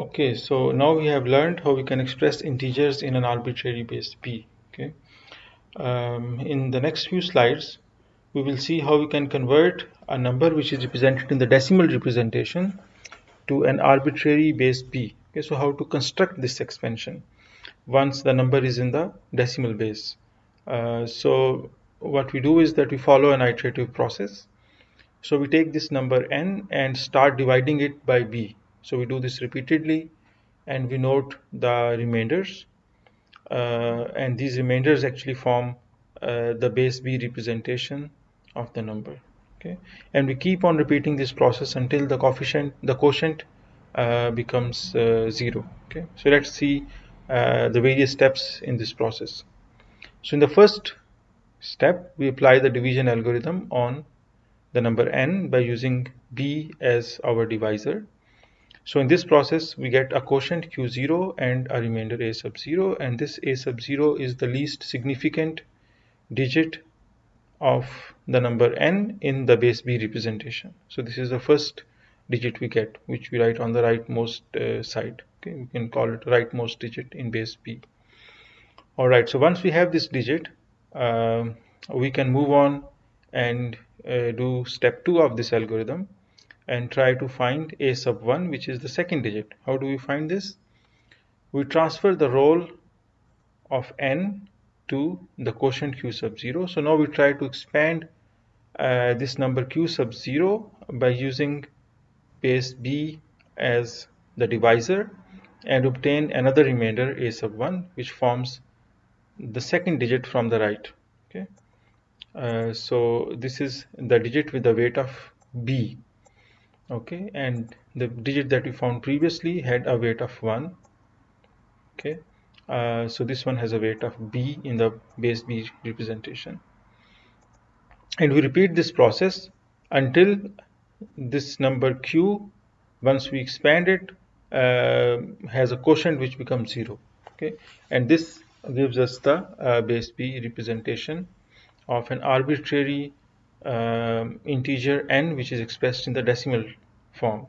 Okay, so now we have learned how we can express integers in an arbitrary base p. Okay, in the next few slides, we will see how we can convert a number which is represented in the decimal representation to an arbitrary base p. Okay, so how to construct this expansion once the number is in the decimal base. So what we do is that we follow an iterative process. So we take this number n and start dividing it by b. So we do this repeatedly and we note the remainders. And these remainders actually form the base b representation of the number. Okay, and we keep on repeating this process until the quotient becomes 0. Okay, so let's see the various steps in this process. So in the first step, we apply the division algorithm on the number n by using b as our divisor. So in this process, we get a quotient q0 and a remainder a sub 0, and this a sub 0 is the least significant digit of the number n in the base b representation. So this is the first digit we get, which we write on the rightmost side. Okay, we can call it rightmost digit in base b. Alright, so once we have this digit, we can move on and do step 2 of this algorithm and try to find a sub 1, which is the second digit. How do we find this? We transfer the role of n to the quotient q sub 0. So now we try to expand this number q sub 0 by using base b as the divisor and obtain another remainder a sub 1, which forms the second digit from the right. Okay, so this is the digit with the weight of b. Okay, and the digit that we found previously had a weight of 1. Okay, so this one has a weight of b in the base b representation, and we repeat this process until this number q, once we expand it, has a quotient which becomes 0. Okay, and this gives us the base b representation of an arbitrary integer n, which is expressed in the decimal form.